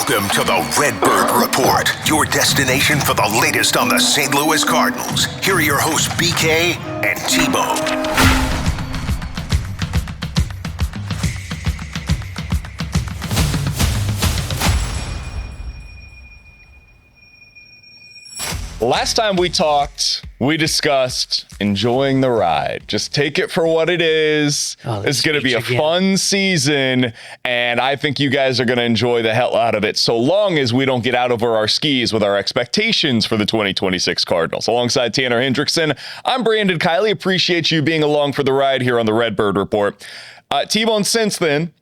Welcome to the Redbird Report, your destination for the latest on the St. Louis Cardinals. Here are your hosts, BK and Tebow. Last time we talked, we discussed enjoying the ride. Just take it for what it is. It's going to be a fun season, and I think you guys are going to enjoy the hell out of it, so long as we don't get out over our skis with our expectations for the 2026 Cardinals. Alongside Tanner Henderickson, I'm Brandon Kiley. Appreciate you being along for the ride here on the Redbird Report. T-Bone, since then,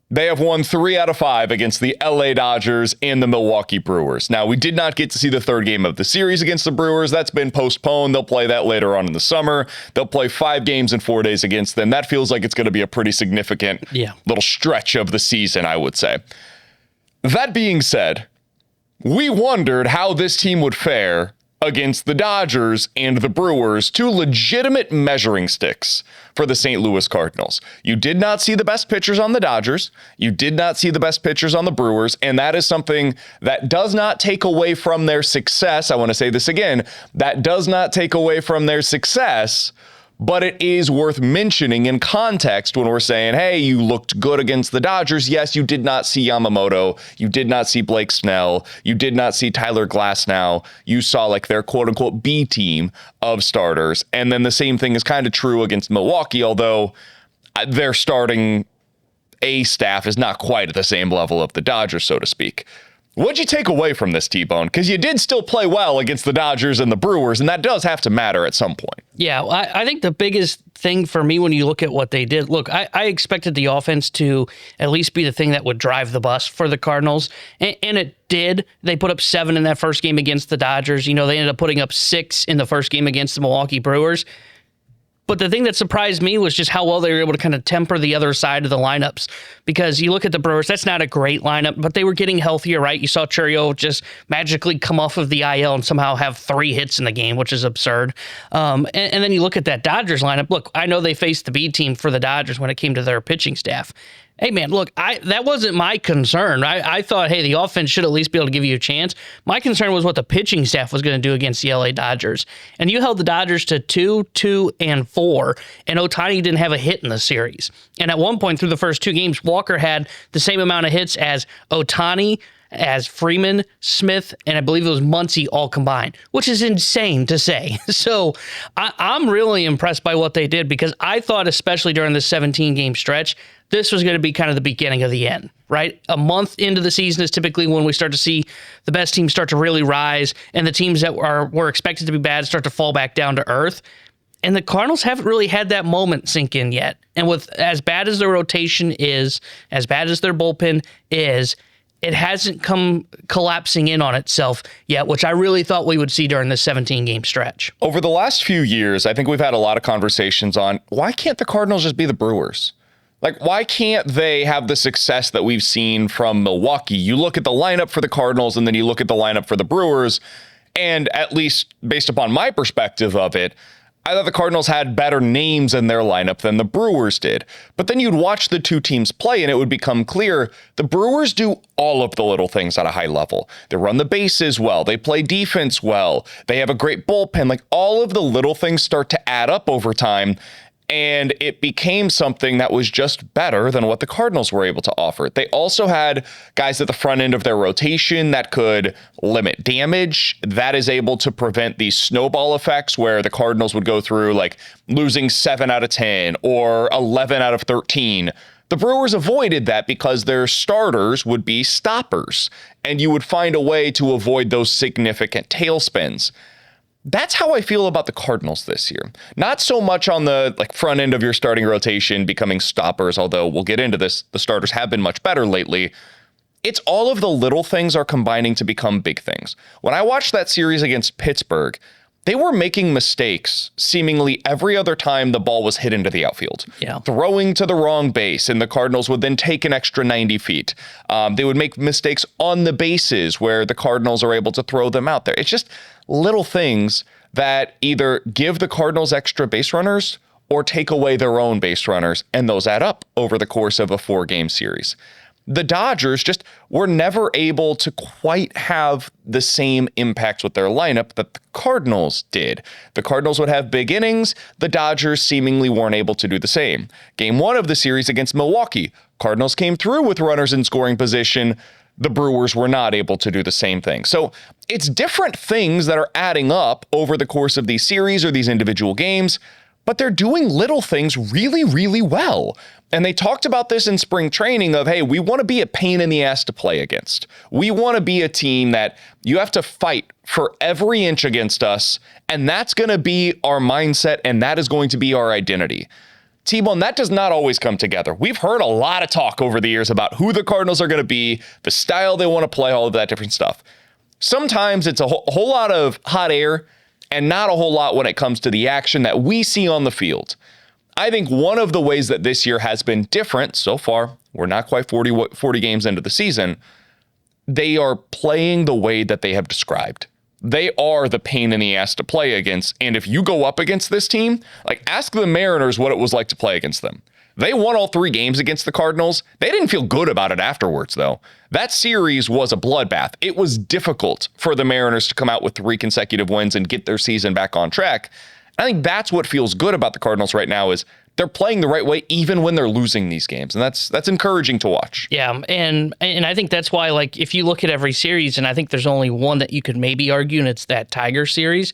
they have won 3 out of 5 against the LA Dodgers and the Milwaukee Brewers. Now, we did not get to see the third game of the series against the Brewers. That's been postponed. They'll play that later on in the summer. They'll play 5 games in 4 days against them. That feels like it's going to be a pretty significant little stretch of the season, I would say. That being said, we wondered how this team would fare against the Dodgers and the Brewers, 2 legitimate measuring sticks for the St. Louis Cardinals. You did not see the best pitchers on the Dodgers. You did not see the best pitchers on the Brewers, and that is something that does not take away from their success. I want to say this again. That does not take away from their success, but it is worth mentioning in context when we're saying, hey, you looked good against the Dodgers. Yes, you did not see Yamamoto. You did not see Blake Snell. You did not see Tyler Glasnow. You saw like their quote unquote B team of starters. And then the same thing is kind of true against Milwaukee, although their starting A staff is not quite at the same level of the Dodgers, so to speak. What'd you take away from this, T-Bone? Because you did still play well against the Dodgers and the Brewers, and that does have to matter at some point. Yeah, I think the biggest thing for me when you look at what they did, look, I expected the offense to at least be the thing that would drive the bus for the Cardinals, and it did. They put up 7 in that first game against the Dodgers. You know, they ended up putting up 6 in the first game against the Milwaukee Brewers. But the thing that surprised me was just how well they were able to kind of temper the other side of the lineups. Because you look at the Brewers, that's not a great lineup, but they were getting healthier, right? You saw Churio just magically come off of the IL and somehow have 3 hits in the game, which is absurd. And then you look at that Dodgers lineup. Look, I know they faced the B team for the Dodgers when it came to their pitching staff. Hey, man, look, that wasn't my concern. I thought, hey, the offense should at least be able to give you a chance. My concern was what the pitching staff was going to do against the LA Dodgers. And you held the Dodgers to 2, 2, and 4, and Ohtani didn't have a hit in the series. And at one point through the first 2 games, Walker had the same amount of hits as Ohtani, as Freeman, Smith, and I believe it was Muncy all combined, which is insane to say. So I'm really impressed by what they did, because I thought, especially during the 17-game stretch, this was going to be kind of the beginning of the end, right? A month into the season is typically when we start to see the best teams start to really rise, and the teams that were expected to be bad start to fall back down to earth. And the Cardinals haven't really had that moment sink in yet. And with as bad as their rotation is, as bad as their bullpen is, it hasn't come collapsing in on itself yet, which I really thought we would see during this 17-game stretch. Over the last few years, I think we've had a lot of conversations on why can't the Cardinals just be the Brewers? Like, why can't they have the success that we've seen from Milwaukee? You look at the lineup for the Cardinals, and then you look at the lineup for the Brewers, and at least based upon my perspective of it, I thought the Cardinals had better names in their lineup than the Brewers did. But then you'd watch the 2 teams play, and it would become clear the Brewers do all of the little things at a high level. They run the bases well. They play defense well. They have a great bullpen. Like, all of the little things start to add up over time. And it became something that was just better than what the Cardinals were able to offer. They also had guys at the front end of their rotation that could limit damage. That is able to prevent these snowball effects where the Cardinals would go through like losing 7 out of 10 or 11 out of 13. The Brewers avoided that because their starters would be stoppers, and you would find a way to avoid those significant tailspins. That's how I feel about the Cardinals this year. Not so much on the front end of your starting rotation becoming stoppers, although we'll get into this. The starters have been much better lately. It's all of the little things are combining to become big things. When I watched that series against Pittsburgh, they were making mistakes seemingly every other time the ball was hit into the outfield. Yeah. Throwing to the wrong base, and the Cardinals would then take an extra 90 feet. They would make mistakes on the bases where the Cardinals are able to throw them out there. It's just little things that either give the Cardinals extra base runners or take away their own base runners, and those add up over the course of a 4-game series. the Dodgers just were never able to quite have the same impact with their lineup that the Cardinals did. The Cardinals would have big innings. The Dodgers seemingly weren't able to do the same. Game 1 of the series against Milwaukee, Cardinals came through with runners in scoring position. The Brewers were not able to do the same thing. So it's different things that are adding up over the course of these series or these individual games, but they're doing little things really, really well. And they talked about this in spring training of, hey, we want to be a pain in the ass to play against. We want to be a team that you have to fight for every inch against us, and that's going to be our mindset, and that is going to be our identity. T-Bone, that does not always come together. We've heard a lot of talk over the years about who the Cardinals are going to be, the style they want to play, all of that different stuff. Sometimes it's a whole lot of hot air and not a whole lot when it comes to the action that we see on the field. I think one of the ways that this year has been different so far, we're not quite 40 games into the season, they are playing the way that they have described. They are the pain in the ass to play against. And if you go up against this team, like ask the Mariners what it was like to play against them. They won all 3 games against the Cardinals. They didn't feel good about it afterwards, though. That series was a bloodbath. It was difficult for the Mariners to come out with 3 consecutive wins and get their season back on track. I think that's what feels good about the Cardinals right now is they're playing the right way even when they're losing these games. And that's encouraging to watch. Yeah, and I think that's why, like, if you look at every series, and I think there's only one that you could maybe argue, and it's that Tiger series,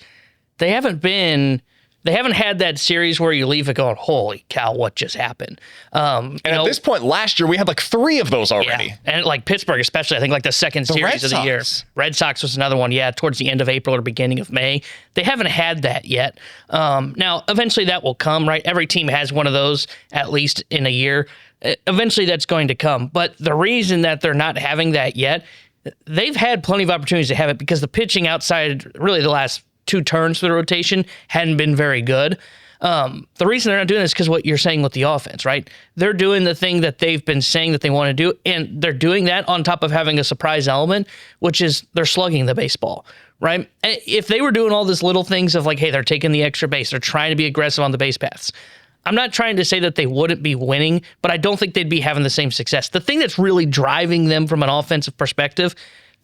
they haven't had that series where you leave it going, holy cow, what just happened? And at this point last year, we had like 3 of those already. Yeah. And like Pittsburgh, especially, I think like the second series of the year. Red Sox was another one, towards the end of April or beginning of May. They haven't had that yet. Now, eventually that will come, right? Every team has one of those at least in a year. Eventually that's going to come. But the reason that they're not having that yet, they've had plenty of opportunities to have it because the pitching outside really the last 2 turns for the rotation hadn't been very good. The reason they're not doing this is because what you're saying with the offense, right? They're doing the thing that they've been saying that they want to do, and they're doing that on top of having a surprise element, which is they're slugging the baseball, right? If they were doing all these little things of like, hey, they're taking the extra base, they're trying to be aggressive on the base paths. I'm not trying to say that they wouldn't be winning, but I don't think they'd be having the same success. The thing that's really driving them from an offensive perspective,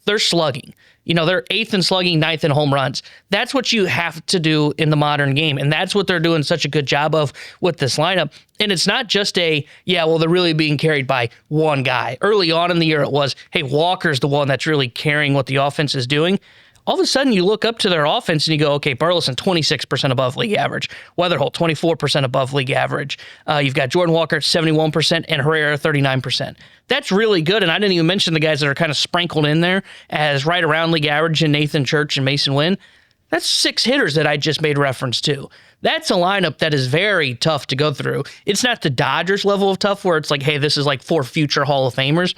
they're slugging. They're 8th in slugging, 9th in home runs. That's what you have to do in the modern game. And that's what they're doing such a good job of with this lineup. And it's not just they're really being carried by one guy. Early on in the year, it was, hey, Walker's the one that's really carrying what the offense is doing. All of a sudden, you look up to their offense and you go, okay, Burleson, 26% above league average. Weatherholt, 24% above league average. You've got Jordan Walker at 71% and Herrera 39%. That's really good, and I didn't even mention the guys that are kind of sprinkled in there as right around league average in Nathan Church and Mason Wynn. That's 6 hitters that I just made reference to. That's a lineup that is very tough to go through. It's not the Dodgers level of tough where it's like, hey, this is like 4 future Hall of Famers.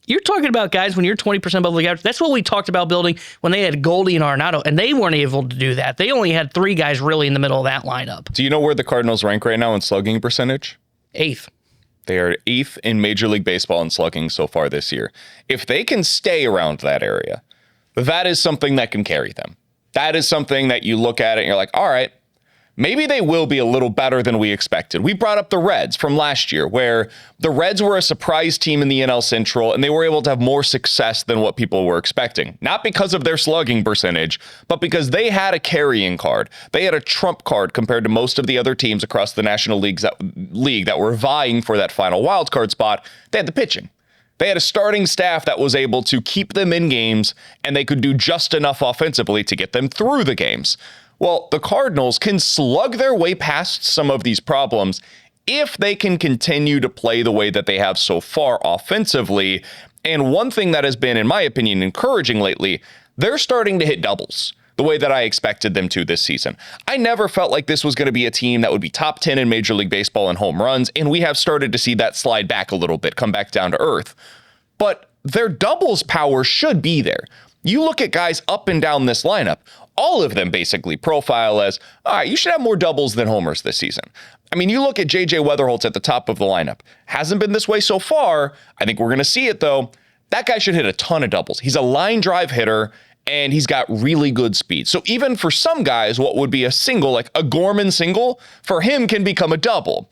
You're talking about guys when you're 20% above league average. That's what we talked about building when they had Goldie and Arenado, and they weren't able to do that. They only had 3 guys really in the middle of that lineup. Do you know where the Cardinals rank right now in slugging percentage? 8th. They are 8th in Major League Baseball in slugging so far this year. If they can stay around that area, that is something that can carry them. That is something that you look at it and you're like, all right, maybe they will be a little better than we expected. We brought up the Reds from last year, where the Reds were a surprise team in the NL Central, and they were able to have more success than what people were expecting. Not because of their slugging percentage, but because they had a carrying card. They had a trump card compared to most of the other teams across the National League that were vying for that final wild card spot. They had the pitching. They had a starting staff that was able to keep them in games, and they could do just enough offensively to get them through the games. Well, the Cardinals can slug their way past some of these problems if they can continue to play the way that they have so far offensively. And one thing that has been, in my opinion, encouraging lately, they're starting to hit doubles the way that I expected them to this season. I never felt like this was going to be a team that would be top 10 in Major League Baseball in home runs, and we have started to see that slide back a little bit, come back down to earth. But their doubles power should be there. You look at guys up and down this lineup, all of them basically profile as, all right, you should have more doubles than homers this season. I mean, you look at J.J. Weatherholt at the top of the lineup. Hasn't been this way so far. I think we're going to see it, though. That guy should hit a ton of doubles. He's a line drive hitter, and he's got really good speed. So even for some guys, what would be a single, like a Gorman single, for him can become a double.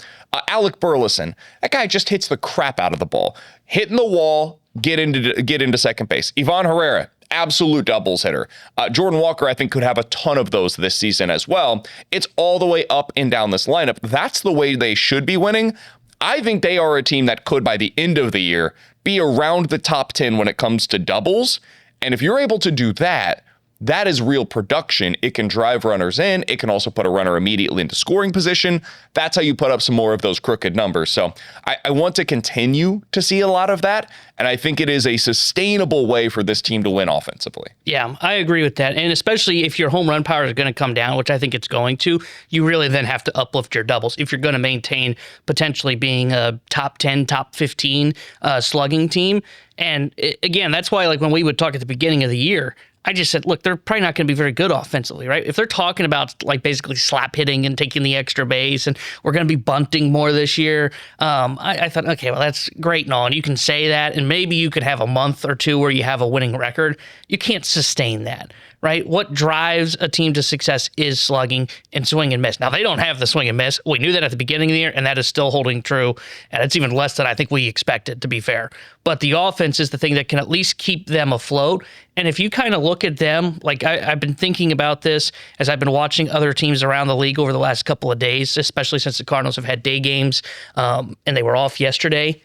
Alec Burleson, that guy just hits the crap out of the ball. Hitting the wall, get into second base. Ivan Herrera, absolute doubles hitter. Jordan Walker, I think, could have a ton of those this season as well. It's all the way up and down this lineup. That's the way they should be winning. I think they are a team that could, by the end of the year, be around the top 10 when it comes to doubles. And if you're able to do that, that is real production. It can drive runners in. It can also put a runner immediately into scoring position. That's how you put up some more of those crooked numbers. So I want to continue to see a lot of that. And I think it is a sustainable way for this team to win offensively. Yeah, I agree with that. And especially if your home run power is going to come down, which I think it's going to, you really then have to uplift your doubles if you're going to maintain potentially being a top 10, top 15 slugging team. And again, that's why like when we would talk at the beginning of the year, I just said, look, they're probably not going to be very good offensively, right? If they're talking about like basically slap hitting and taking the extra base and we're going to be bunting more this year, I thought, okay, well, that's great and all. And you can say that, and maybe you could have a month or two where you have a winning record. You can't sustain that, right? What drives a team to success is slugging and swing and miss. Now, they don't have the swing and miss. We knew that at the beginning of the year, and that is still holding true. And it's even less than I think we expected, to be fair. But the offense is the thing that can at least keep them afloat. And if you kind of look at them, like I've been thinking about this as I've been watching other teams around the league over the last couple of days, especially since the Cardinals have had day games and they were off yesterday.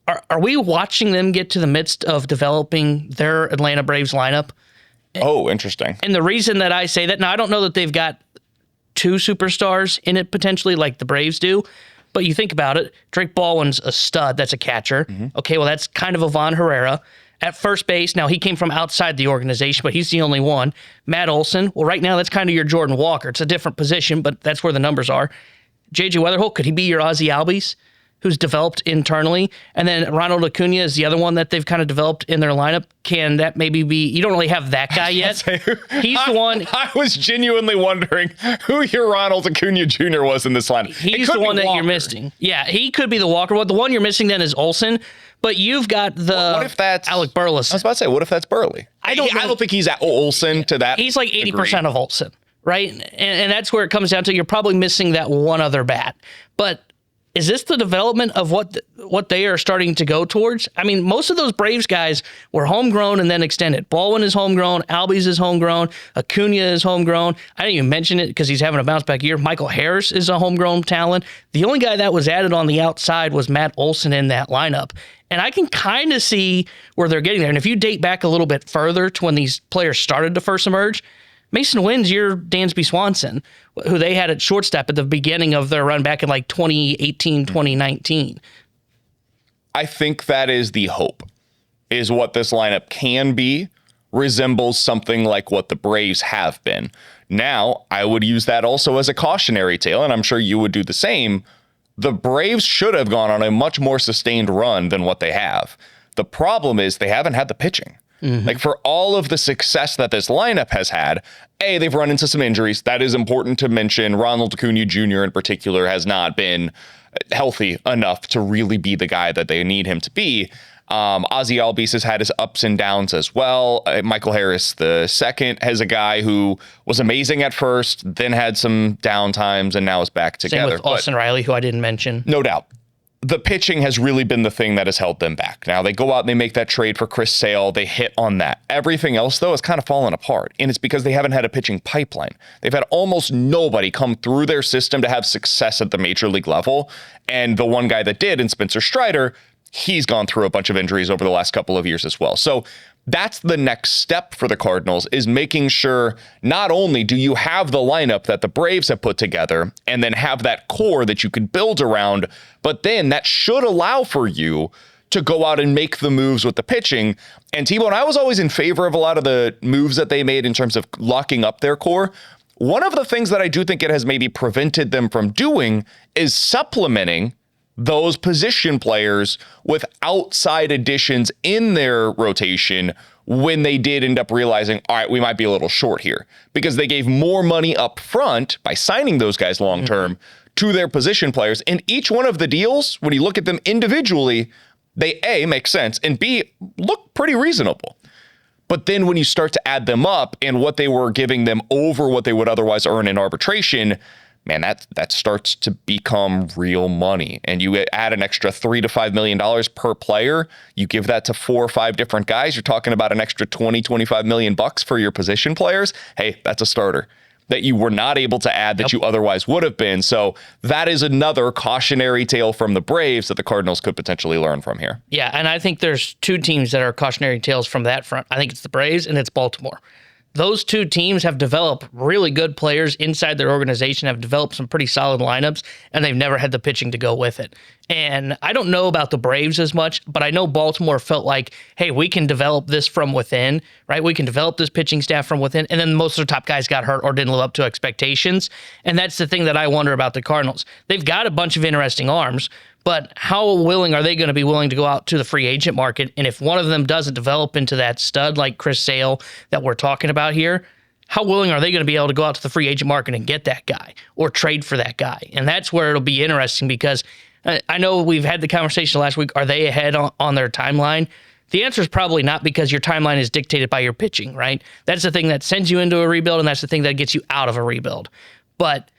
Are we watching them get to the midst of developing their Atlanta Braves lineup? Oh, interesting. And the reason that I say that, now I don't know that they've got two superstars in it potentially like the Braves do, but you think about it, Drake Baldwin's a stud. That's a catcher. Mm-hmm. Okay, well, that's kind of Ivan Herrera. At first base, now he came from outside the organization, but he's the only one. Matt Olson, well, right now that's kind of your Jordan Walker. It's a different position, but that's where the numbers are. J.J. Weatherholt, could he be your Ozzie Albies, who's developed internally? And then Ronald Acuna is the other one that they've kind of developed in their lineup. Can that maybe be, you don't really have that guy yet. He's the one. I was genuinely wondering who your Ronald Acuna Jr. was in this lineup. He's the one that you're missing. Yeah, he could be the Walker. Well, the one you're missing then is Olson. But you've got the what if that's Alec Burleson. I was about to say, what if that's Burley? I don't think he's at Olson to that. He's like 80% of Olson, right? And that's where it comes down to. You're probably missing that one other bat. But is this the development of what they are starting to go towards? I mean, most of those Braves guys were homegrown and then extended. Baldwin is homegrown. Albies is homegrown. Acuna is homegrown. I didn't even mention it because he's having a bounce back year. Michael Harris is a homegrown talent. The only guy that was added on the outside was Matt Olson in that lineup. And I can kind of see where they're getting there. And if you date back a little bit further to when these players started to first emerge, Mason Wynn's your Dansby Swanson, who they had at shortstop at the beginning of their run back in like 2018, 2019. I think that is the hope, is what this lineup can be, resembles something like what the Braves have been. Now, I would use that also as a cautionary tale, and I'm sure you would do the same. The Braves should have gone on a much more sustained run than what they have. The problem is they haven't had the pitching. Mm-hmm. Like, for all of the success that this lineup has had, they've run into some injuries. That is important to mention. Ronald Acuna Jr. in particular has not been healthy enough to really be the guy that they need him to be. Ozzie Albies has had his ups and downs as well. Michael Harris II has a guy who was amazing at first, then had some down times, and now is back together. Same with Austin Riley, who I didn't mention. No doubt. The pitching has really been the thing that has held them back. Now, they go out and they make that trade for Chris Sale. They hit on that. Everything else, though, has kind of fallen apart, and it's because they haven't had a pitching pipeline. They've had almost nobody come through their system to have success at the major league level, and the one guy that did, in Spencer Strider, he's gone through a bunch of injuries over the last couple of years as well. So that's the next step for the Cardinals, is making sure not only do you have the lineup that the Braves have put together and then have that core that you could build around, but then that should allow for you to go out and make the moves with the pitching. And T-Bone, I was always in favor of a lot of the moves that they made in terms of locking up their core. One of the things that I do think it has maybe prevented them from doing is supplementing those position players with outside additions in their rotation when they did end up realizing, all right, we might be a little short here, because they gave more money up front by signing those guys long-term to their position players. And each one of the deals, when you look at them individually, they A, make sense, and B, look pretty reasonable. But then when you start to add them up and what they were giving them over what they would otherwise earn in arbitration, man, that starts to become real money. And you add an extra $3 to $5 million per player. You give that to 4 or 5 different guys. You're talking about an extra 20, 25 million bucks for your position players. Hey, that's a starter that you were not able to add that you otherwise would have been. So that is another cautionary tale from the Braves that the Cardinals could potentially learn from here. Yeah, and I think there's 2 teams that are cautionary tales from that front. I think it's the Braves and it's Baltimore. Those 2 teams have developed really good players inside their organization, have developed some pretty solid lineups, and they've never had the pitching to go with it. And I don't know about the Braves as much, but I know Baltimore felt like, hey, we can develop this from within, right? We can develop this pitching staff from within. And then most of the top guys got hurt or didn't live up to expectations. And that's the thing that I wonder about the Cardinals. They've got a bunch of interesting arms, but how willing are they going to be willing to go out to the free agent market? And if one of them doesn't develop into that stud like Chris Sale that we're talking about here, how willing are they going to be able to go out to the free agent market and get that guy or trade for that guy? And that's where it'll be interesting because I know we've had the conversation last week. Are they ahead on their timeline? The answer is probably not, because your timeline is dictated by your pitching, right? That's the thing that sends you into a rebuild, and that's the thing that gets you out of a rebuild. But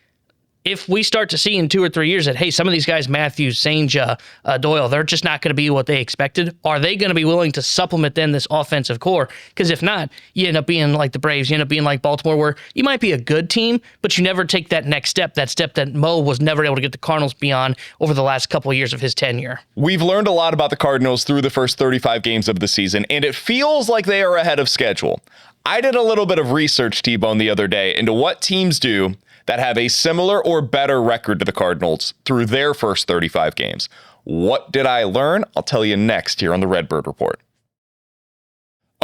if we start to see in 2 or 3 years that, hey, some of these guys, Matthews, Sainja, Doyle, they're just not going to be what they expected, are they going to be willing to supplement then this offensive core? Because if not, you end up being like the Braves, you end up being like Baltimore, where you might be a good team, but you never take that next step, that Mo was never able to get the Cardinals beyond over the last couple of years of his tenure. We've learned a lot about the Cardinals through the first 35 games of the season, and it feels like they are ahead of schedule. I did a little bit of research, T-Bone, the other day into what teams do that have a similar or better record to the Cardinals through their first 35 games. What did I learn? I'll tell you next here on the Redbird Report.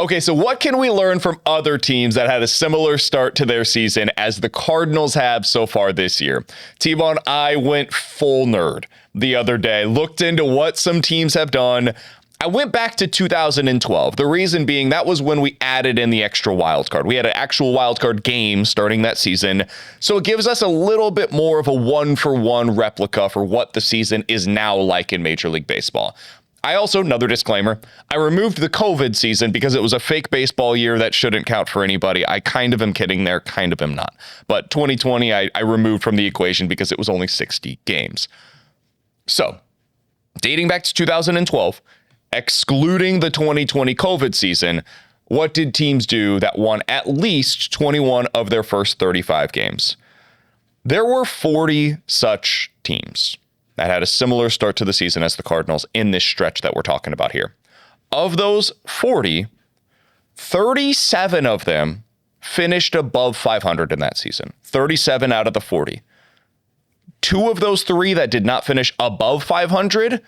Okay, so what can we learn from other teams that had a similar start to their season as the Cardinals have so far this year? T-Bone, I went full nerd the other day, looked into what some teams have done. I went back to 2012. The reason being that was when we added in the extra wild card. We had an actual wild card game starting that season. So it gives us a little bit more of a 1-for-1 replica for what the season is now like in Major League Baseball. I also, another disclaimer, I removed the COVID season because it was a fake baseball year that shouldn't count for anybody. I kind of am kidding there, kind of am not. But 2020, I removed from the equation because it was only 60 games. So, dating back to 2012, excluding the 2020 COVID season, what did teams do that won at least 21 of their first 35 games? There were 40 such teams that had a similar start to the season as the Cardinals in this stretch that we're talking about here. Of those 40, 37 of them finished above 500 in that season. 37 out of the 40. 2 of those 3 that did not finish above 500,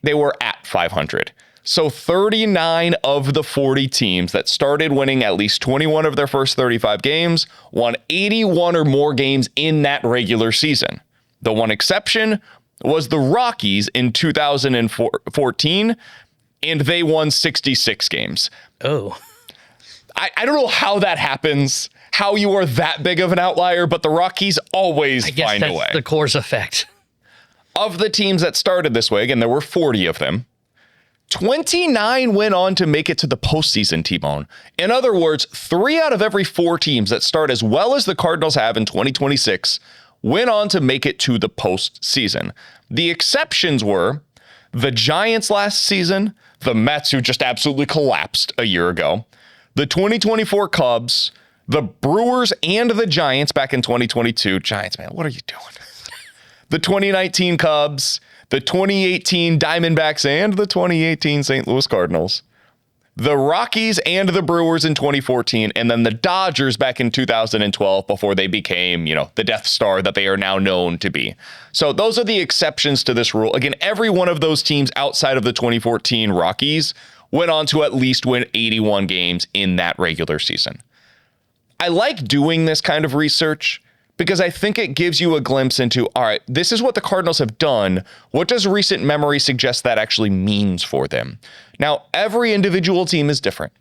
they were at 500. So 39 of the 40 teams that started winning at least 21 of their first 35 games won 81 or more games in that regular season. The one exception was the Rockies in 2014, and they won 66 games. Oh. I don't know how that happens, how you are that big of an outlier, but the Rockies always find a way. That's the Coors effect. Of the teams that started this way, again, there were 40 of them, 29 went on to make it to the postseason, T-Bone. In other words, 3 out of every 4 teams that start as well as the Cardinals have in 2026 went on to make it to the postseason. The exceptions were the Giants last season, the Mets, who just absolutely collapsed a year ago, the 2024 Cubs, the Brewers, and the Giants back in 2022. Giants, man, what are you doing? The 2019 Cubs, the 2018 Diamondbacks, and the 2018 St. Louis Cardinals, the Rockies and the Brewers in 2014, and then the Dodgers back in 2012 before they became, the Death Star that they are now known to be. So those are the exceptions to this rule. Again, every one of those teams outside of the 2014 Rockies went on to at least win 81 games in that regular season. I like doing this kind of research because I think it gives you a glimpse into, all right, this is what the Cardinals have done. What does recent memory suggest that actually means for them? Now, every individual team is different.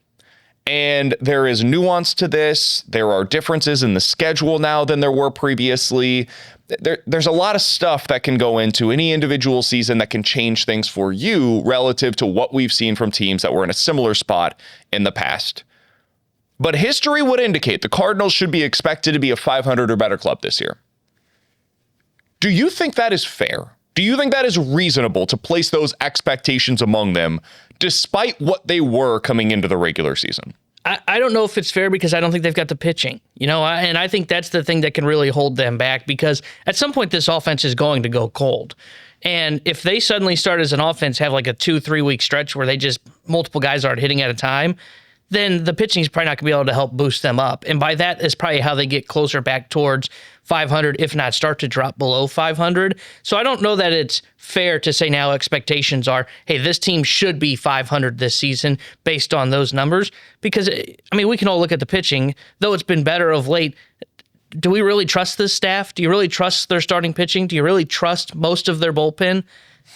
And there is nuance to this. There are differences in the schedule now than there were previously. There's a lot of stuff that can go into any individual season that can change things for you relative to what we've seen from teams that were in a similar spot in the past. But history would indicate the Cardinals should be expected to be a 500 or better club this year. Do you think that is fair? Do you think that is reasonable to place those expectations among them despite what they were coming into the regular season? I don't know if it's fair because I don't think they've got the pitching, and I think that's the thing that can really hold them back because at some point this offense is going to go cold. And if they suddenly start as an offense, have like a 2-3 week stretch where they just multiple guys aren't hitting at a time, then the pitching is probably not going to be able to help boost them up. And by that is probably how they get closer back towards 500, if not start to drop below 500. So I don't know that it's fair to say now expectations are, hey, this team should be 500 this season based on those numbers. Because, we can all look at the pitching, though it's been better of late. Do we really trust this staff? Do you really trust their starting pitching? Do you really trust most of their bullpen?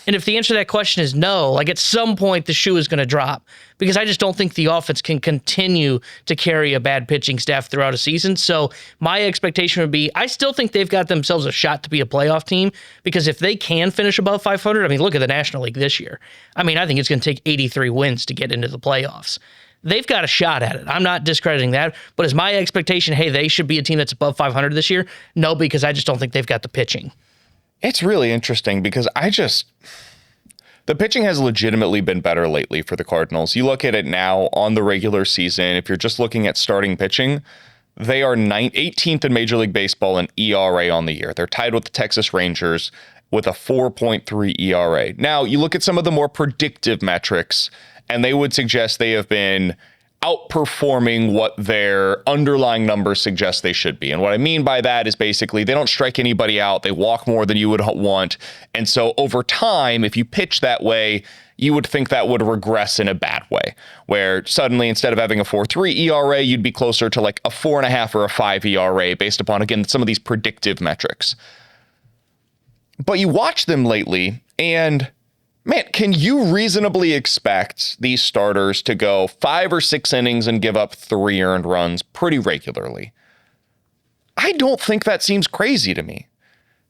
And if the answer to that question is no, at some point the shoe is going to drop because I just don't think the offense can continue to carry a bad pitching staff throughout a season. So my expectation would be I still think they've got themselves a shot to be a playoff team because if they can finish above 500, look at the National League this year. I think it's going to take 83 wins to get into the playoffs. They've got a shot at it. I'm not discrediting that, but is my expectation, hey, they should be a team that's above 500 this year? No, because I just don't think they've got the pitching. It's really interesting because the pitching has legitimately been better lately for the Cardinals. You look at it now on the regular season, if you're just looking at starting pitching, they are 18th in Major League Baseball in ERA on the year. They're tied with the Texas Rangers with a 4.3 ERA. Now, you look at some of the more predictive metrics, and they would suggest they have been outperforming what their underlying numbers suggest they should be. And what I mean by that is basically they don't strike anybody out. They walk more than you would want. And so over time, if you pitch that way, you would think that would regress in a bad way, where suddenly instead of having a 4.3 ERA, you'd be closer to like a 4.5 or a 5 ERA based upon, again, some of these predictive metrics. But you watch them lately and man, can you reasonably expect these starters to go 5 or 6 innings and give up 3 earned runs pretty regularly? I don't think that seems crazy to me.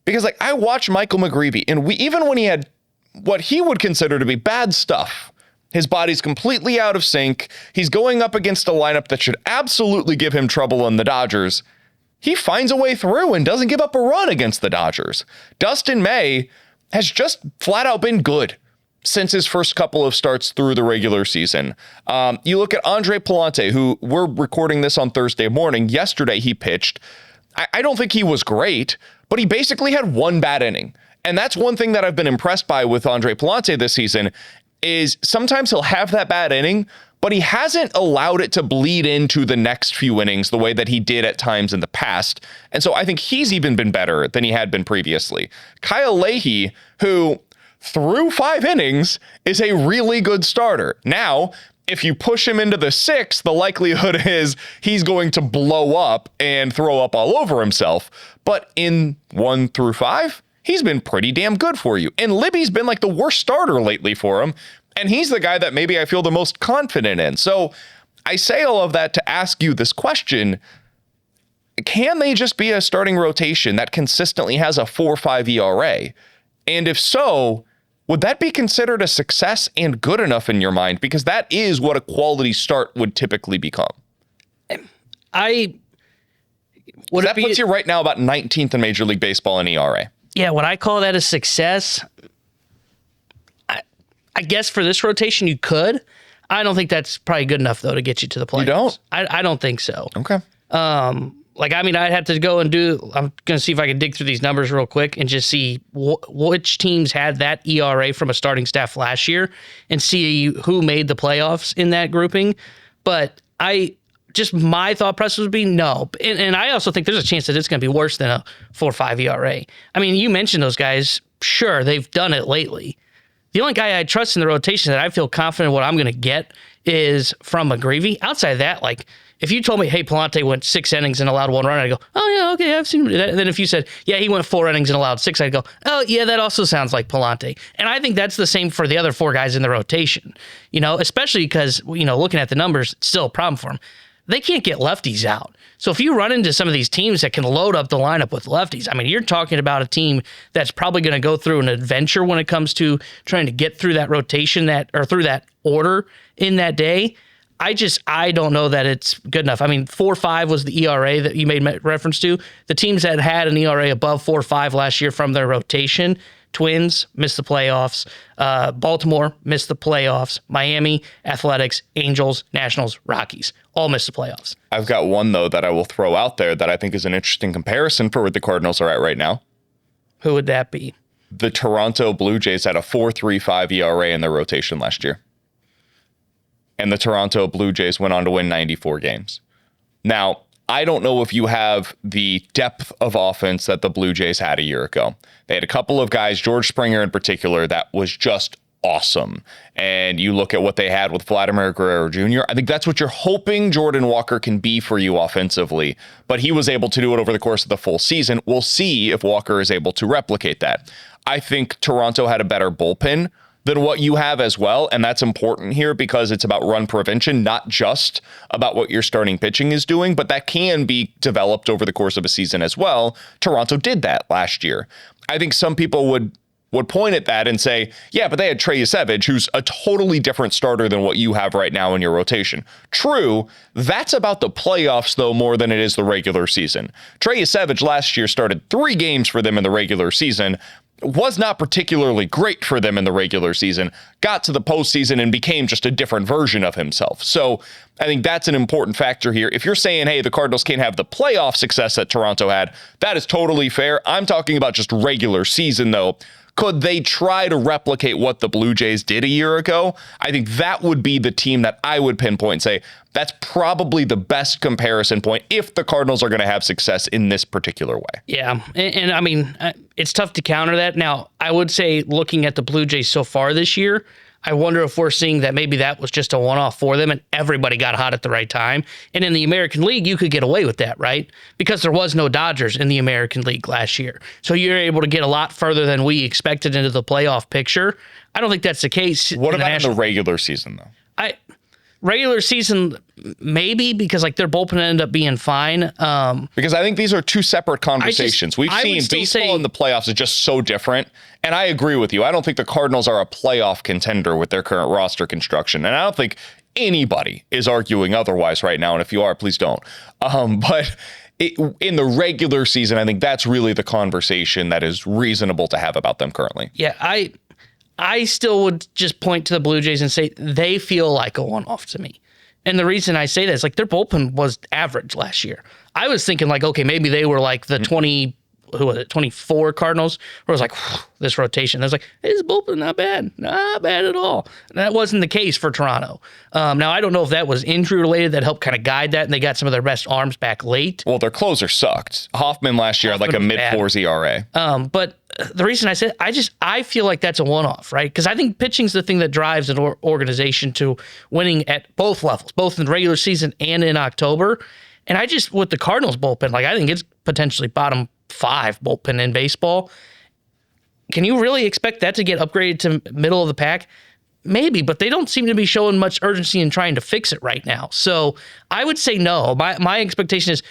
Because I watched Michael McGreevy, and even when he had what he would consider to be bad stuff, his body's completely out of sync, he's going up against a lineup that should absolutely give him trouble in the Dodgers, he finds a way through and doesn't give up a run against the Dodgers. Dustin May has just flat out been good since his first couple of starts through the regular season. You look at Andre Palante, who we're recording this on Thursday morning. Yesterday he pitched. I don't think he was great, but he basically had one bad inning. And that's one thing that I've been impressed by with Andre Palante this season is sometimes he'll have that bad inning, but he hasn't allowed it to bleed into the next few innings the way that he did at times in the past. And so I think he's even been better than he had been previously. Kyle Leahy, who through 5 innings is a really good starter. Now, if you push him into the 6th, the likelihood is he's going to blow up and throw up all over himself. But in 1 through 5, he's been pretty damn good for you. And Libby's been like the worst starter lately for him. And he's the guy that maybe I feel the most confident in. So I say all of that to ask you this question. Can they just be a starting rotation that consistently has a 4.5 ERA? And if so, would that be considered a success and good enough in your mind? Because that is what a quality start would typically become. That puts you right now about 19th in Major League Baseball in ERA. Yeah, would I call that a success? I guess for this rotation you could. I don't think that's probably good enough, though, to get you to the playoffs. You don't? I don't think so. Okay. I'd have to go and I'm going to see if I can dig through these numbers real quick and just see which teams had that ERA from a starting staff last year and see who made the playoffs in that grouping. But my thought process would be no. And I also think there's a chance that it's going to be worse than a 4.5 ERA. You mentioned those guys. Sure, they've done it lately. The only guy I trust in the rotation that I feel confident what I'm going to get is from McGreevy. Outside of that, if you told me, hey, Palante went 6 innings and allowed 1 run, I'd go, oh, yeah, okay, I've seen that. And then if you said, yeah, he went 4 innings and allowed 6, I'd go, oh, yeah, that also sounds like Palante. And I think that's the same for the other 4 guys in the rotation, especially because, looking at the numbers, it's still a problem for them. They can't get lefties out. So if you run into some of these teams that can load up the lineup with lefties, I mean, you're talking about a team that's probably going to go through an adventure when it comes to trying to get through that rotation or through that order in that day. I don't know that it's good enough. I mean, 4.5 was the ERA that you made reference to. The teams that had an ERA above 4.5 last year from their rotation, Twins missed the playoffs, Baltimore missed the playoffs, Miami, Athletics, Angels, Nationals, Rockies, all missed the playoffs. I've got one, though, that I will throw out there that I think is an interesting comparison for where the Cardinals are at right now. Who would that be? The Toronto Blue Jays had a 4.35 ERA in their rotation last year. And the Toronto Blue Jays went on to win 94 games. Now, I don't know if you have the depth of offense that the Blue Jays had a year ago. They had a couple of guys, George Springer in particular, that was just awesome. And you look at what they had with Vladimir Guerrero Jr., I think that's what you're hoping Jordan Walker can be for you offensively. But he was able to do it over the course of the full season. We'll see if Walker is able to replicate that. I think Toronto had a better bullpen than what you have as well. And that's important here because it's about run prevention, not just about what your starting pitching is doing, but that can be developed over the course of a season as well. Toronto did that last year. I think some people would point at that and say, yeah, but they had Trey Yesevich, who's a totally different starter than what you have right now in your rotation. True, that's about the playoffs, though, more than it is the regular season. Trey Yesevich last year started 3 games for them in the regular season, was not particularly great for them in the regular season, got to the postseason and became just a different version of himself. So I think that's an important factor here. If you're saying, hey, the Cardinals can't have the playoff success that Toronto had, that is totally fair. I'm talking about just regular season, though. Could they try to replicate what the Blue Jays did a year ago? I think that would be the team that I would pinpoint and say that's probably the best comparison point if the Cardinals are going to have success in this particular way. Yeah, and I mean, it's tough to counter that. Now, I would say looking at the Blue Jays so far this year, I wonder if we're seeing that maybe that was just a one-off for them and everybody got hot at the right time. And in the American League, you could get away with that, right? Because there was no Dodgers in the American League last year. So you're able to get a lot further than we expected into the playoff picture. I don't think that's the case. What about in the regular season, though? Regular season, maybe, because like their bullpen ended up being fine. Because I think these are 2 separate conversations. We've seen baseball in the playoffs is just so different. And I agree with you. I don't think the Cardinals are a playoff contender with their current roster construction. And I don't think anybody is arguing otherwise right now. And if you are, please don't. But in the regular season, I think that's really the conversation that is reasonable to have about them currently. Yeah, I still would just point to the Blue Jays and say they feel like a one-off to me. And the reason I say that is like their bullpen was average last year. I was thinking like, okay, maybe they were like the 24 Cardinals, where it was like, this rotation. I was like, hey, this bullpen, not bad at all. And that wasn't the case for Toronto. Now, I don't know if that was injury-related that helped kind of guide that, and they got some of their best arms back late. Well, their closer sucked. Hoffman last year had like a mid-4s ERA. But the reason I said, I feel like that's a one-off, right? Because I think pitching's the thing that drives an organization to winning at both levels, both in the regular season and in October. And with the Cardinals bullpen, like I think it's potentially bottom 5 bullpen in baseball. Can you really expect that to get upgraded to middle of the pack? Maybe, but they don't seem to be showing much urgency in trying to fix it right now. So I would say no. My expectation is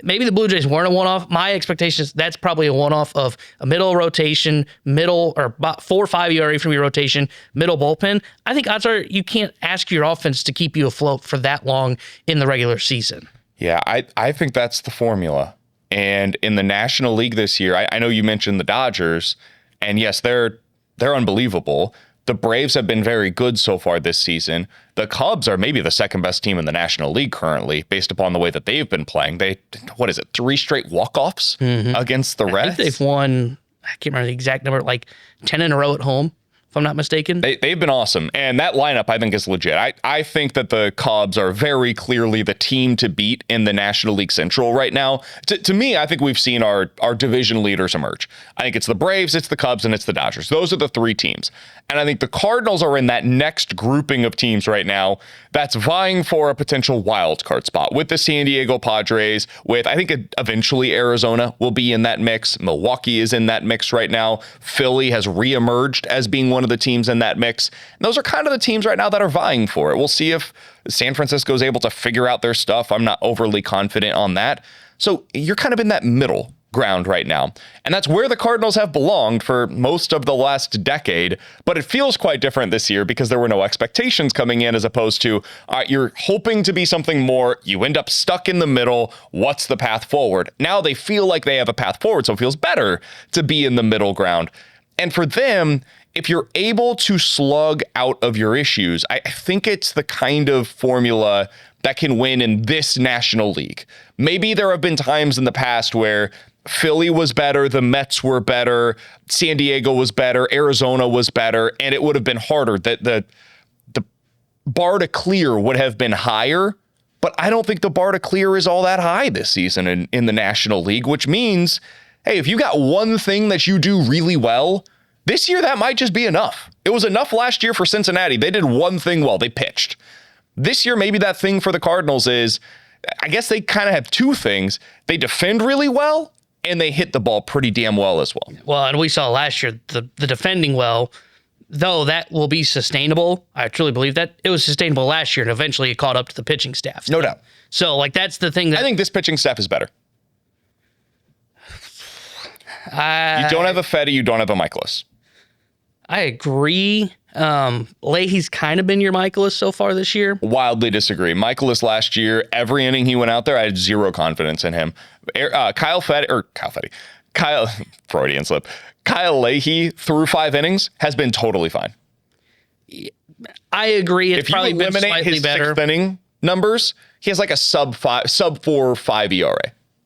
maybe the Blue Jays weren't a one-off. My expectation is that's probably a one-off of a middle rotation, or 4 or 5 ERA from your rotation, middle bullpen. I think odds are you can't ask your offense to keep you afloat for that long in the regular season. Yeah, I think that's the formula. And in the National League this year, I know you mentioned the Dodgers, and yes, they're unbelievable. The Braves have been very good so far this season. The Cubs are maybe the second best team in the National League currently, based upon the way that they've been playing. 3 straight walk-offs against the Reds? I think they've won, I can't remember the exact number, like 10 in a row at home. if I'm not mistaken. They've been awesome. And that lineup, I think, is legit. I think that the Cubs are very clearly the team to beat in the National League Central right now. To me, I think we've seen our division leaders emerge. I think it's the Braves, it's the Cubs, and it's the Dodgers. Those are the three teams. And I think the Cardinals are in that next grouping of teams right now that's vying for a potential wild card spot with the San Diego Padres, with I think eventually Arizona will be in that mix. Milwaukee is in that mix right now. Philly has reemerged as being one of the teams in that mix. And those are kind of the teams right now that are vying for it. We'll see if San Francisco is able to figure out their stuff. I'm not overly confident on that. So you're kind of in that middle ground right now. And that's where the Cardinals have belonged for most of the last decade. But it feels quite different this year because there were no expectations coming in, as opposed to you're hoping to be something more. You end up stuck in the middle. What's the path forward? Now they feel like they have a path forward, so it feels better to be in the middle ground. And for them, if you're able to slug out of your issues, I think it's the kind of formula that can win in this National League. Maybe there have been times in the past where Philly was better, the Mets were better, San Diego was better, Arizona was better, and it would have been harder. The bar to clear would have been higher, but I don't think the bar to clear is all that high this season in the National League, which means, hey, if you got one thing that you do really well, this year that might just be enough. It was enough last year for Cincinnati. They did one thing well, they pitched. This year, maybe that thing for the Cardinals is, I guess they kind of have two things. They defend really well, and they hit the ball pretty damn well as well. Well, and we saw last year the defending well, though that will be sustainable. I truly believe that. It was sustainable last year, and eventually it caught up to the pitching staff. No doubt. So, that's the thing that I think this pitching staff is better. You don't have a Fetty, you don't have a Michaelis. I agree. Leahy's kind of been your Michaelis so far this year. Wildly disagree. Michaelis last year, every inning he went out there, I had zero confidence in him. Kyle Freudian slip. Kyle Leahy through 5 innings has been totally fine. I agree. It's if you probably been eliminate slightly his better. 6th inning numbers, he has like a sub 4.5 ERA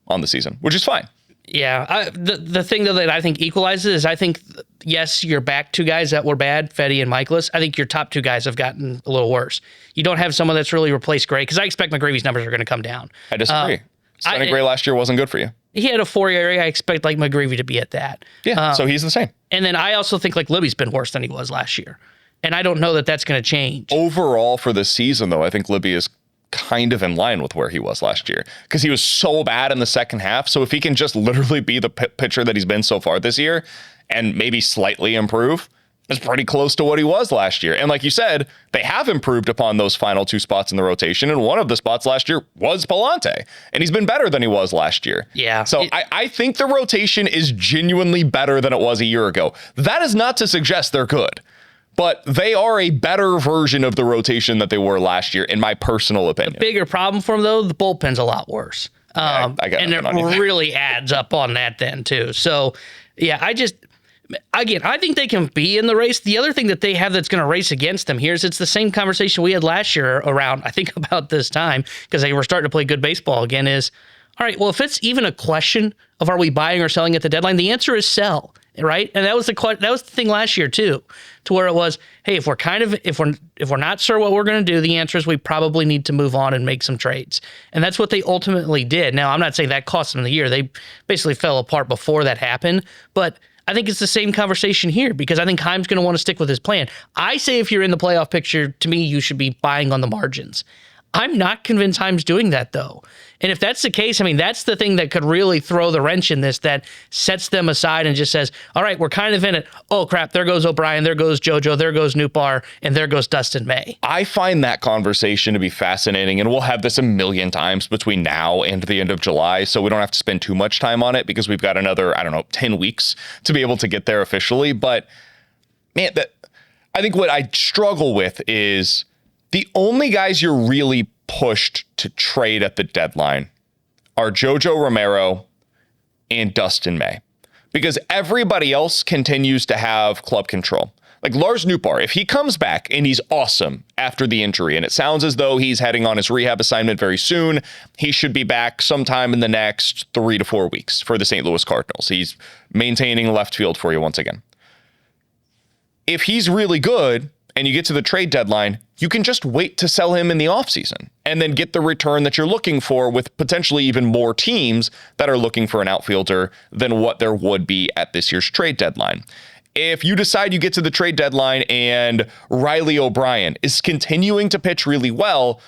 on the season, which is fine. Yeah. The thing though that I think equalizes is I think, yes, your back 2 guys that were bad, Fetty and Michaelis. I think your top 2 guys have gotten a little worse. You don't have someone that's really replaced Gray, because I expect McGreevy's numbers are going to come down. I disagree. Sonny Gray last year wasn't good for you. He had a 4 ERA. I expect McGreevy to be at that. Yeah, so he's the same. And then I also think Libby's been worse than he was last year. And I don't know that that's going to change. Overall for the season, though, I think Libby is kind of in line with where he was last year, because he was so bad in the second half. So if he can just literally be the pitcher that he's been so far this year and maybe slightly improve, it's pretty close to what he was last year. And like you said, they have improved upon those final 2 spots in the rotation. And one of the spots last year was Palante, and he's been better than he was last year. Yeah. So I think the rotation is genuinely better than it was a year ago. That is not to suggest they're good, but they are a better version of the rotation that they were last year, in my personal opinion. The bigger problem for them, though, the bullpen's a lot worse. I got and it really adds up on that then, too. So, yeah, I think they can be in the race. The other thing that they have that's going to race against them here is it's the same conversation we had last year around, I think, about this time, because they were starting to play good baseball again, is, all right, well, if it's even a question of are we buying or selling at the deadline, the answer is sell, right? And that was the thing last year too, to where it was, hey, if we're not sure what we're going to do, the answer is we probably need to move on and make some trades. And that's what they ultimately did. Now, I'm not saying that cost them the year. They basically fell apart before that happened, but I think it's the same conversation here, because I think Heim's going to want to stick with his plan. I say if you're in the playoff picture, to me, you should be buying on the margins. I'm not convinced Heim's doing that, though. And if that's the case, I mean, that's the thing that could really throw the wrench in this, that sets them aside and just says, all right, we're kind of in it. Oh, crap, there goes O'Brien, there goes JoJo, there goes Nootbaar, and there goes Dustin May. I find that conversation to be fascinating, and we'll have this a million times between now and the end of July, so we don't have to spend too much time on it, because we've got another, 10 weeks to be able to get there officially. But, man, I think what I struggle with is the only guys you're really pushed to trade at the deadline are JoJo Romero and Dustin May, because everybody else continues to have club control. Like Lars Nootbaar, if he comes back and he's awesome after the injury, and it sounds as though he's heading on his rehab assignment very soon, he should be back sometime in the next 3 to 4 weeks for the St. Louis Cardinals. He's maintaining left field for you once again. if he's really good and you get to the trade deadline, you can just wait to sell him in the offseason and then get the return that you're looking for with potentially even more teams that are looking for an outfielder than what there would be at this year's trade deadline. If you decide you get to the trade deadline and Riley O'Brien is continuing to pitch really well,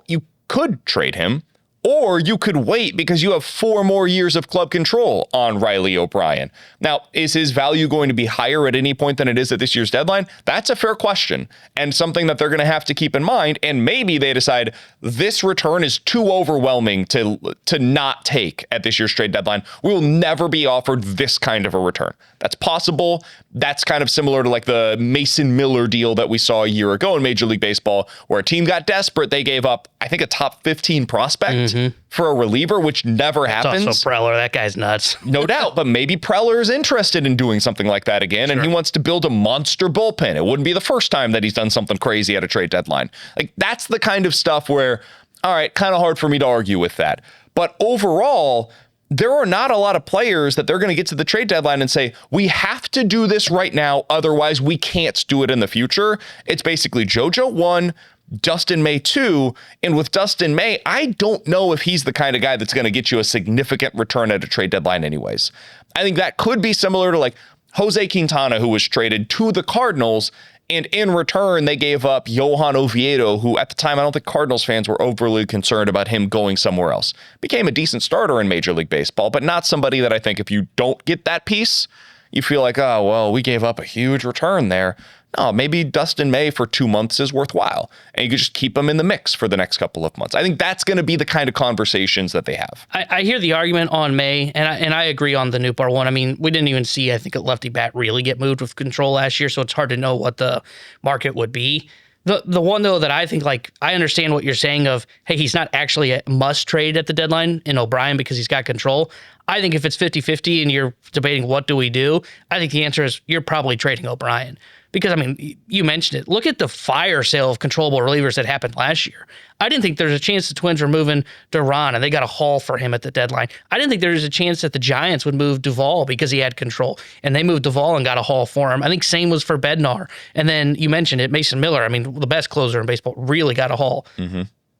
you could trade him. Or you could wait because you have 4 more years of club control on Riley O'Brien. Now, is his value going to be higher at any point than it is at this year's deadline? That's a fair question and something that they're going to have to keep in mind. And maybe they decide this return is too overwhelming to not take at this year's trade deadline. We will never be offered this kind of a return. That's possible. That's kind of similar to like the Mason Miller deal that we saw a year ago in Major League Baseball, where a team got desperate. They gave up, I think, a top 15 prospect for a reliever, which never happens. Also Preller, that guy's nuts. No doubt, but maybe Preller is interested in doing something like that again, and he wants to build a monster bullpen. It wouldn't be the first time that he's done something crazy at a trade deadline. Like, that's the kind of stuff where, all right, kind of hard for me to argue with that. But overall, there are not a lot of players that they're going to get to the trade deadline and say, we have to do this right now, otherwise we can't do it in the future. It's basically JoJo 1, Dustin May 2, and with Dustin May, I don't know if he's the kind of guy that's going to get you a significant return at a trade deadline anyways. I think that could be similar to like Jose Quintana, who was traded to the Cardinals, and in return, they gave up Johan Oviedo, who at the time, I don't think Cardinals fans were overly concerned about him going somewhere else. Became a decent starter in Major League Baseball, but not somebody that I think if you don't get that piece, you feel like, oh, well, we gave up a huge return there. No, maybe Dustin May for 2 months is worthwhile, and you could just keep him in the mix for the next couple of months. I think that's going to be the kind of conversations that they have. I hear the argument on May, and I agree on the Nootbaar one. I mean, we didn't even see, I think, a lefty bat really get moved with control last year, so it's hard to know what the market would be. The one, though, that I think, like, I understand what you're saying of, hey, he's not actually a must trade at the deadline in O'Brien because he's got control. I think if it's 50-50 and you're debating what do we do, I think the answer is you're probably trading O'Brien. Because, I mean, you mentioned it. Look at the fire sale of controllable relievers that happened last year. I didn't think there was a chance the Twins were moving Duran, and they got a haul for him at the deadline. I didn't think there was a chance that the Giants would move Duvall because he had control, and they moved Duvall and got a haul for him. I think same was for Bednar. And then you mentioned it, Mason Miller, I mean, the best closer in baseball, really got a haul.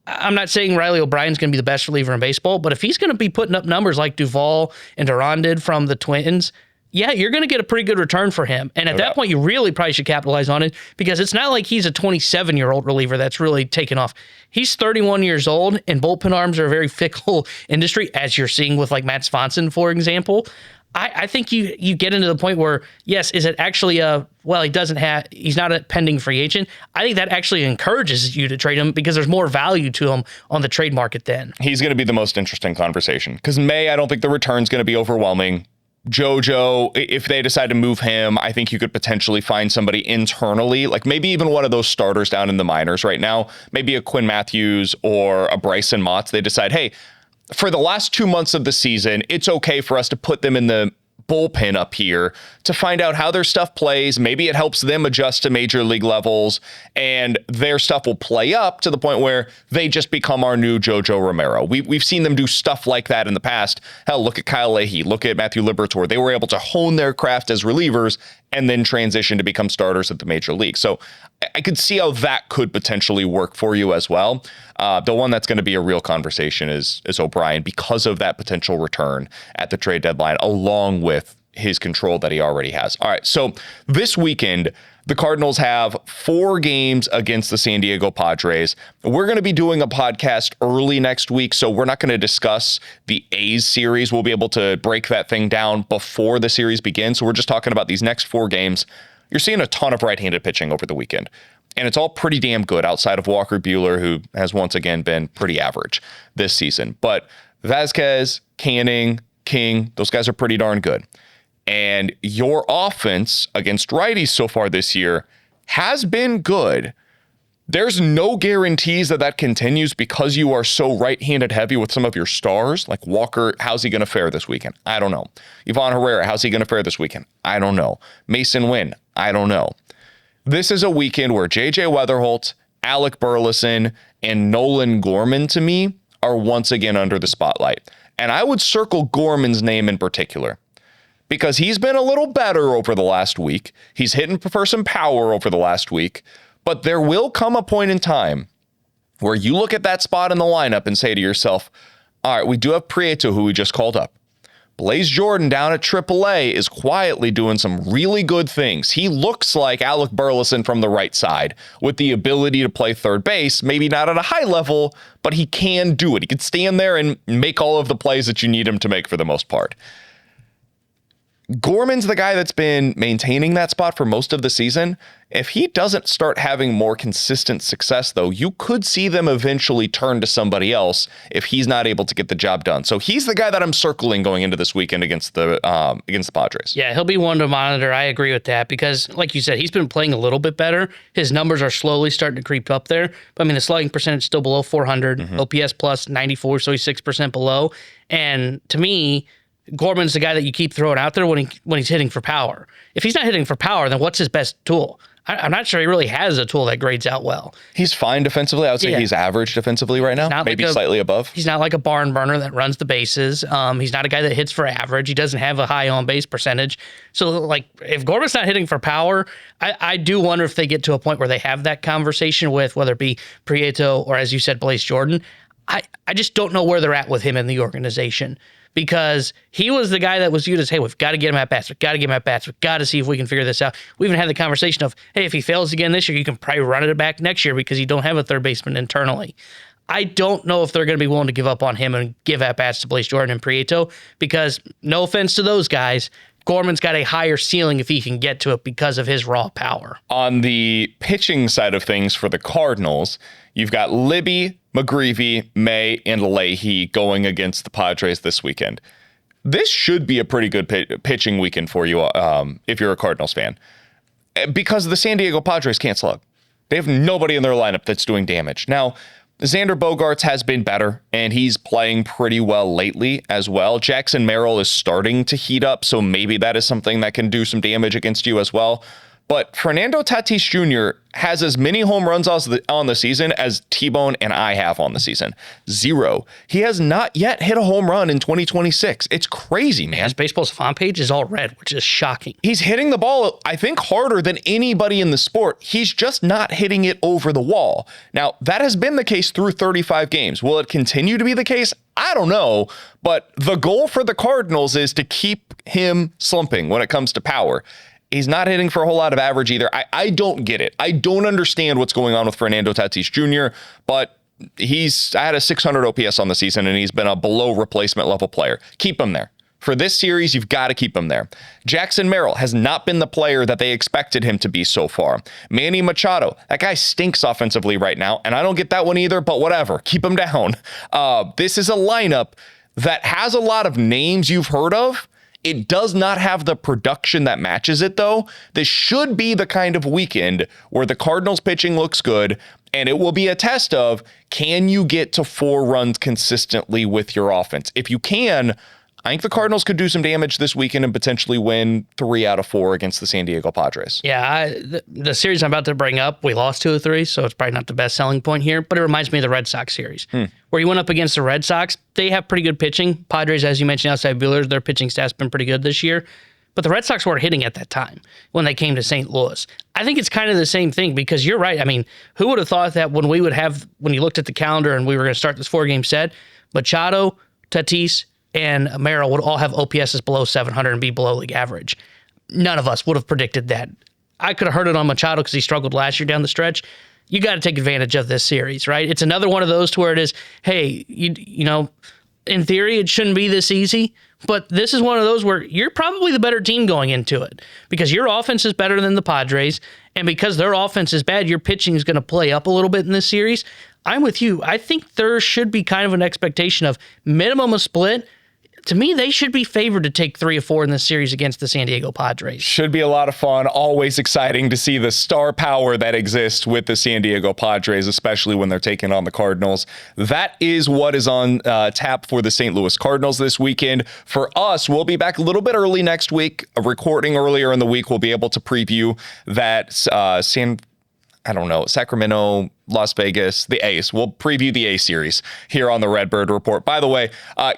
I'm not saying Riley O'Brien's going to be the best reliever in baseball, but if he's going to be putting up numbers like Duvall and Duran did from the Twins, yeah, you're going to get a pretty good return for him. And at that point, you really probably should capitalize on it because it's not like he's a 27-year-old reliever that's really taken off. He's 31 years old, and bullpen arms are a very fickle industry, as you're seeing with like Matt Swanson, for example. I think you get into the point where, yes, is it actually he's not a pending free agent. I think that actually encourages you to trade him because there's more value to him on the trade market then. He's going to be the most interesting conversation because May, I don't think the return's going to be overwhelming. JoJo, if they decide to move him, I think you could potentially find somebody internally, like maybe even one of those starters down in the minors right now, maybe a Quinn Matthews or a Bryson Motts. They decide, hey, for the last 2 months of the season, it's okay for us to put them in the bullpen up here to find out how their stuff plays. Maybe it helps them adjust to major league levels and their stuff will play up to the point where they just become our new JoJo Romero. We've seen them do stuff like that in the past. Hell, look at Kyle Leahy, look at Matthew Liberatore. They were able to hone their craft as relievers and then transition to become starters at the major league. So I could see how that could potentially work for you as well. The one that's going to be a real conversation is O'Brien because of that potential return at the trade deadline, along with his control that he already has. All right, so this weekend, the Cardinals have 4 games against the San Diego Padres. We're going to be doing a podcast early next week, so we're not going to discuss the A's series. We'll be able to break that thing down before the series begins. So we're just talking about these next 4 games. You're seeing a ton of right-handed pitching over the weekend, and it's all pretty damn good outside of Walker Buehler, who has once again been pretty average this season. But Vasquez, Canning, King, those guys are pretty darn good. And your offense against righties so far this year has been good. There's no guarantees that continues because you are so right-handed heavy with some of your stars. Like Walker, how's he going to fare this weekend? I don't know. Ivan Herrera, how's he going to fare this weekend? I don't know. Mason Wynn, I don't know. This is a weekend where J.J. Weatherholt, Alec Burleson, and Nolan Gorman, to me, are once again under the spotlight. And I would circle Gorman's name in particular, because he's been a little better over the last week. He's hitting for some power over the last week, but there will come a point in time where you look at that spot in the lineup and say to yourself, all right, we do have Prieto, who we just called up. Blaze Jordan down at AAA is quietly doing some really good things. He looks like Alec Burleson from the right side with the ability to play third base, maybe not at a high level, but he can do it. He can stand there and make all of the plays that you need him to make for the most part. Gorman's the guy that's been maintaining that spot for most of the season. If he doesn't start having more consistent success, though, you could see them eventually turn to somebody else if he's not able to get the job done. So he's the guy that I'm circling going into this weekend against the Padres. Yeah, he'll be one to monitor. I agree with that because, like you said, he's been playing a little bit better. His numbers are slowly starting to creep up there. But, I mean, the slugging percentage is still below 400, OPS plus 94, so he's 6% below. And to me, Gorman's the guy that you keep throwing out there when he's hitting for power. If he's not hitting for power, then what's his best tool? I'm not sure he really has a tool that grades out well. He's fine defensively. I would say he's average defensively right now, maybe slightly above. He's not like a barn burner that runs the bases. He's not a guy that hits for average. He doesn't have a high on-base percentage. So, like, if Gorman's not hitting for power, I do wonder if they get to a point where they have that conversation with whether it be Prieto or, as you said, Blaze Jordan. I just don't know where they're at with him in the organization. Because he was the guy that was viewed as, hey, we've got to get him at bats. We've got to get him at bats. We've got to see if we can figure this out. We even had the conversation of, hey, if he fails again this year, you can probably run it back next year because you don't have a third baseman internally. I don't know if they're going to be willing to give up on him and give at bats to Blaze Jordan and Prieto because, no offense to those guys, Gorman's got a higher ceiling if he can get to it because of his raw power. On the pitching side of things for the Cardinals, you've got Libby, McGreevy, May, and Leahy going against the Padres this weekend. This should be a pretty good pitching weekend for you if you're a Cardinals fan, because the San Diego Padres can't slug. They have nobody in their lineup that's doing damage. Now, Xander Bogaerts has been better, and he's playing pretty well lately as well. Jackson Merrill is starting to heat up, so maybe that is something that can do some damage against you as well. But Fernando Tatis Jr. has as many home runs on the season as T-Bone and I have on the season. 0. He has not yet hit a home run in 2026. It's crazy, man. His baseball's font page is all red, which is shocking. He's hitting the ball, I think, harder than anybody in the sport. He's just not hitting it over the wall. Now, that has been the case through 35 games. Will it continue to be the case? I don't know. But the goal for the Cardinals is to keep him slumping when it comes to power. He's not hitting for a whole lot of average either. I don't get it. I don't understand what's going on with Fernando Tatis Jr., but he's had a 600 OPS on the season, and he's been a below replacement level player. Keep him there. For this series, you've got to keep him there. Jackson Merrill has not been the player that they expected him to be so far. Manny Machado, that guy stinks offensively right now, and I don't get that one either, but whatever. Keep him down. This is a lineup that has a lot of names you've heard of. It does not have the production that matches it, though. This should be the kind of weekend where the Cardinals pitching looks good, and it will be a test of, can you get to 4 runs consistently with your offense? If you can, I think the Cardinals could do some damage this weekend and potentially win 3 out of 4 against the San Diego Padres. Yeah, the series I'm about to bring up, we lost 2 of 3, so it's probably not the best selling point here, but it reminds me of the Red Sox series, where you went up against the Red Sox. They have pretty good pitching. Padres, as you mentioned, outside Buehler, their pitching staff's been pretty good this year, but the Red Sox weren't hitting at that time when they came to St. Louis. I think it's kind of the same thing because you're right. I mean, who would have thought that when you looked at the calendar and we were going to start this 4-game set, Machado, Tatis, and Merrill would all have OPSs below 700 and be below league average. None of us would have predicted that. I could have heard it on Machado because he struggled last year down the stretch. You got to take advantage of this series, right? It's another one of those to where it is, hey, you know, in theory, it shouldn't be this easy, but this is one of those where you're probably the better team going into it because your offense is better than the Padres, and because their offense is bad, your pitching is going to play up a little bit in this series. I'm with you. I think there should be kind of an expectation of minimum a split. To me, they should be favored to take 3 or 4 in this series against the San Diego Padres. Should be a lot of fun. Always exciting to see the star power that exists with the San Diego Padres, especially when they're taking on the Cardinals. That is what is on tap for the St. Louis Cardinals this weekend. For us, we'll be back a little bit early next week. A recording earlier in the week, we'll be able to preview that Sacramento Las Vegas, the A's. We'll preview the A series here on the Redbird Report. By the way,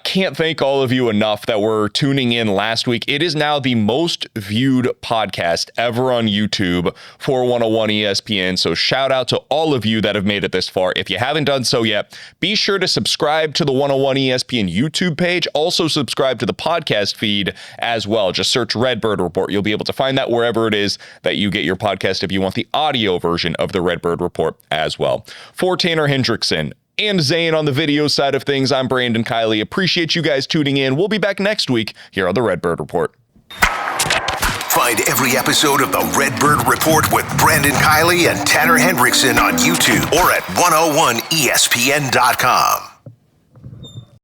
can't thank all of you enough that were tuning in last week. It is now the most viewed podcast ever on YouTube for 101 ESPN. So shout out to all of you that have made it this far. If you haven't done so yet, be sure to subscribe to the 101 ESPN YouTube page. Also subscribe to the podcast feed as well. Just search Redbird Report. You'll be able to find that wherever it is that you get your podcast if you want the audio version of the Redbird Report as well. For Tanner Hendrickson and Zane on the video side of things, I'm Brandon Kiley. Appreciate you guys tuning in. We'll be back next week here on the Redbird Report. Find every episode of the Redbird Report with Brandon Kiley and Tanner Hendrickson on YouTube or at 101ESPN.com.